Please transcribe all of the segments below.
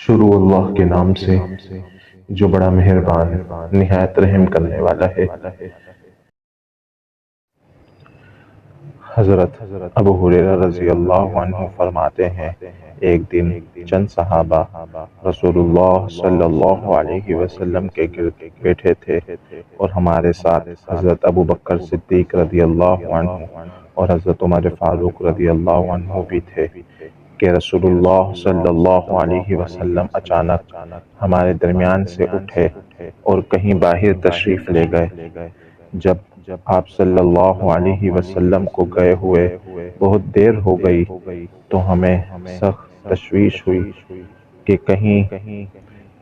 شروع اللہ کے نام سے جو بڑا مہربان نہایت رحم کرنے والا ہے۔ حضرت ابو ہریرہ رضی اللہ عنہ فرماتے ہیں، ایک دن چند صحابہ رسول اللہ صلی اللہ علیہ وسلم کے گرد بیٹھے تھے اور ہمارے ساتھ حضرت ابو بکر صدیق رضی اللہ عنہ اور حضرت عمر فاروق رضی اللہ عنہ بھی تھے کہ رسول اللہ صلی اللہ علیہ وسلم اچانک ہمارے درمیان سے اٹھے اور کہیں باہر تشریف لے گئے۔ جب آپ صلی اللہ علیہ وسلم کو گئے ہوئے بہت دیر ہو گئی تو ہمیں سخت تشویش ہوئی کہ کہیں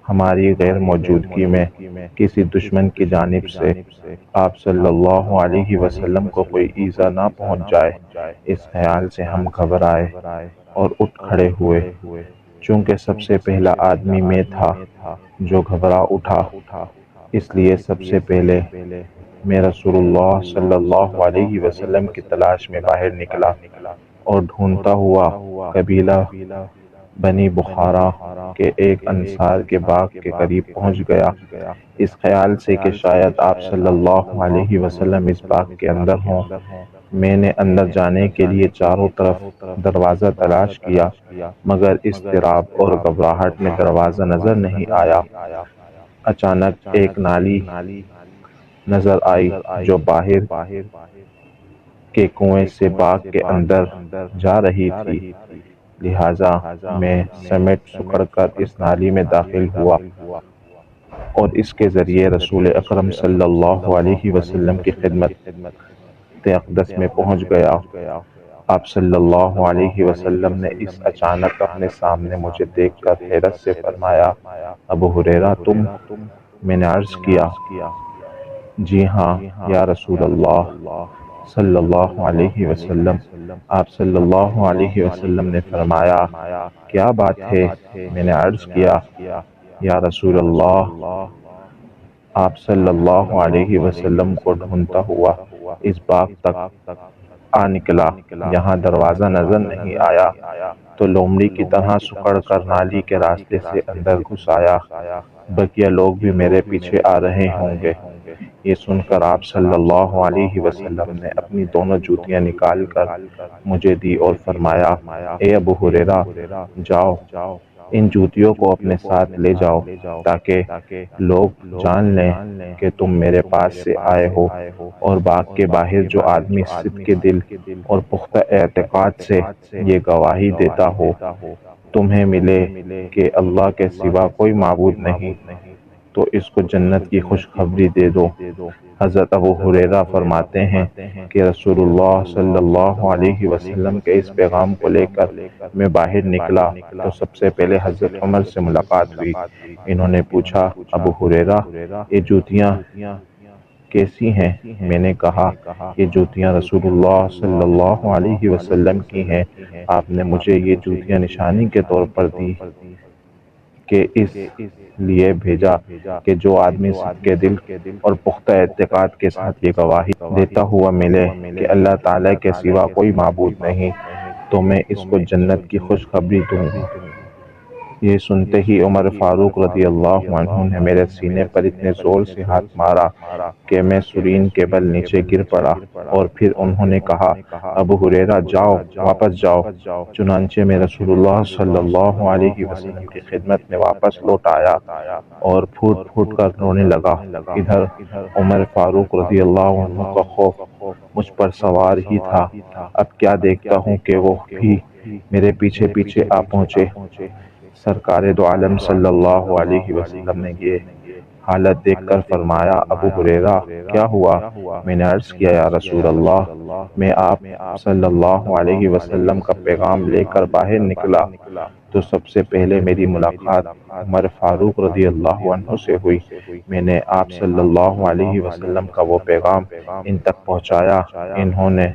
ہماری غیر موجودگی میں کسی دشمن کی جانب سے آپ صلی اللہ علیہ وسلم کو کوئی ایذا نہ پہنچ جائے۔ اس خیال سے ہم گھبرائے اور اٹھ کھڑے ہوئے۔ چونکہ سب سے پہلا آدمی میں تھا جو گھبرا اٹھا، اس لیے سب سے پہلے میں رسول اللہ صلی اللہ علیہ وسلم کی تلاش میں باہر نکلا اور ڈھونڈتا ہوا قبیلہ بنی بخارا کے ایک انصار کے باغ کے قریب پہنچ گیا، اس خیال سے کہ شاید آپ صلی اللہ علیہ وسلم اس باغ کے اندر ہوں۔ میں نے اندر جانے کے لیے چاروں طرف دروازہ تلاش کیا مگر اضطراب اور گھبراہٹ میں دروازہ نظر نہیں آیا۔ اچانک ایک نالی نظر آئی جو باہر کے کنویں سے باغ کے اندر جا رہی تھی، لہٰذا میں سمیٹ سکڑ کر اس نالی میں داخل ہوا اور اس کے ذریعے رسول اکرم صلی اللہ علیہ وسلم کی خدمت اقدس میں پہنچ گیا۔ آپ صلی اللہ علیہ وسلم نے اس اچانک اپنے سامنے مجھے دیکھ کر حیرت سے فرمایا، ابو ہریرہ تم؟ میں نے عرض کیا، جی ہاں یا رسول اللہ صلی اللہ علیہ وسلم۔ آپ صلی اللہ علیہ وسلم نے فرمایا، کیا بات ہے؟ میں نے عرض کیا، یا رسول اللہ، آپ صلی اللہ علیہ وسلم کو ڈھونڈتا ہوا اس باغ تک آ نکلا، یہاں دروازہ نظر نہیں آیا تو لومڑی کی طرح سکڑ کر نالی کے راستے سے اندر گھس آیا، بقیہ لوگ بھی میرے پیچھے آ رہے ہوں گے۔ یہ سن کر آپ صلی اللہ علیہ وسلم نے اپنی دونوں جوتیاں نکال کر مجھے دی اور فرمایا، اے ابو ہریرہ، جاؤ ان جوتیوں کو اپنے ساتھ لے جاؤ تاکہ لوگ جان لیں کہ تم میرے پاس سے آئے ہو، اور باغ کے باہر جو آدمی صدق دل اور پختہ اعتقاد سے یہ گواہی دیتا ہو تمہیں ملے کہ اللہ کے سوا کوئی معبود نہیں، تو اس کو جنت کی خوشخبری دے دو۔ حضرت ابو ہریرہ فرماتے ہیں کہ رسول اللہ صلی اللہ علیہ وسلم کے اس پیغام کو لے کر میں باہر نکلا تو سب سے پہلے حضرت عمر سے ملاقات ہوئی۔ انہوں نے پوچھا، ابو ہریرہ یہ جوتیاں کیسی ہیں؟ میں نے کہا، یہ جوتیاں رسول اللہ صلی اللہ علیہ وسلم کی ہیں، آپ نے مجھے یہ جوتیاں نشانی کے طور پر دی کہ اس لیے بھیجا کہ جو آدمی صدق دل اور پختہ اعتقاد کے ساتھ یہ گواہی دیتا ہوا ملے کہ اللہ تعالیٰ کے سوا کوئی معبود نہیں تو میں اس کو جنت کی خوشخبری دوں۔ یہ سنتے ہی عمر فاروق رضی اللہ عنہ نے میرے سینے پر اتنے زور سے ہاتھ مارا کہ میں سرین کے بل نیچے گر پڑا، اور پھر انہوں نے کہا، ابو ہریرہ جاؤ، واپس جاؤ۔ چنانچہ میں رسول اللہ صلی اللہ علیہ وسلم کی خدمت میں واپس لوٹ آیا اور پھوٹ پھوٹ کر رونے لگا۔ ادھر عمر فاروق رضی اللہ عنہ کا خوف مجھ پر سوار ہی تھا۔ اب کیا دیکھتا ہوں کہ وہ بھی میرے پیچھے پیچھے آ پہنچے۔ سرکار دو عالم صلی اللہ علیہ وسلم نے یہ حالت دیکھ کر فرمایا، ابو ہریرہ کیا ہوا؟ میں نے عرض کیا، یا رسول اللہ، میں آپ صلی اللہ علیہ وسلم کا پیغام لے کر باہر نکلا تو سب سے پہلے میری ملاقات عمر فاروق رضی اللہ عنہ سے ہوئی۔ میں نے آپ صلی اللہ علیہ وسلم کا وہ پیغام ان تک پہنچایا، انہوں نے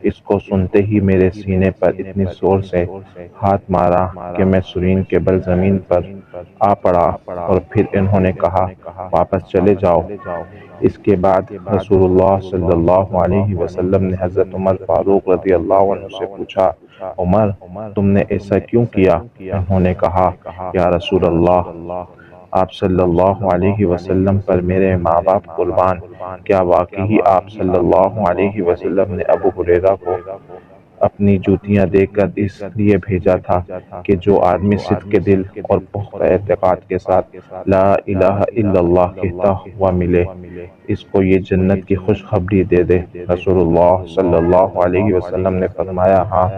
اس کو سنتے ہی میرے سینے پر اتنی زور سے ہاتھ مارا کہ میں سرین کے بل زمین پر آ پڑا اور پھر انہوں نے کہا واپس چلے جاؤ۔ اس کے بعد رسول اللہ صلی اللہ علیہ وسلم نے حضرت عمر فاروق رضی اللہ عنہ سے پوچھا، عمر تم نے ایسا کیوں کیا؟ انہوں نے کہا، یا رسول اللہ، آپ صلی اللہ علیہ وسلم پر میرے ماں باپ قربان، کیا واقعی آپ صلی اللہ علیہ وسلم نے ابو ہریرہ کو اپنی جوتیاں دے کر اس لیے بھیجا تھا کہ جو آدمی صدق کے دل اور پختہ اعتقاد کے ساتھ لا الہ الا اللہ کہتا ہوا ملے، اس کو یہ جنت کی خوشخبری دے دے؟ رسول اللہ صلی اللہ علیہ وسلم نے فرمایا، ہاں۔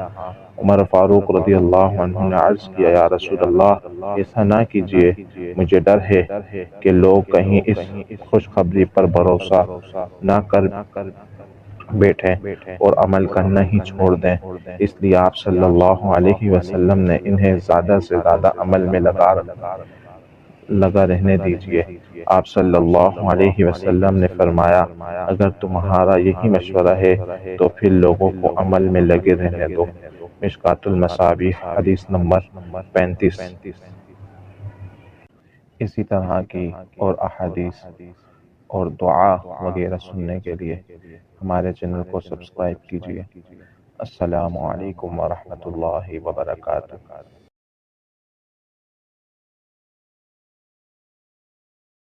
عمر فاروق رضی اللہ عنہ نے عرض کیا، یا رسول اللہ، ایسا نہ کیجیے، مجھے ڈر ہے کہ لوگ کہیں اس خوشخبری پر بھروسہ نہ کر بیٹھیں اور عمل کرنا ہی چھوڑ دیں، اس لیے آپ صلی اللہ علیہ وسلم نے انہیں زیادہ سے زیادہ عمل میں لگا رہنے دیجیے۔ آپ صلی اللہ علیہ وسلم نے فرمایا، اگر تمہارا یہی مشورہ ہے تو پھر لوگوں کو عمل میں لگے رہنے دو۔ مشکوٰۃ المصابیح حدیث نمبر 35۔ اسی طرح کی اور احادیث اور دعا وغیرہ سننے کے لیے ہمارے چینل کو سبسکرائب کیجیے۔ السلام علیکم ورحمۃ اللہ وبرکاتہ۔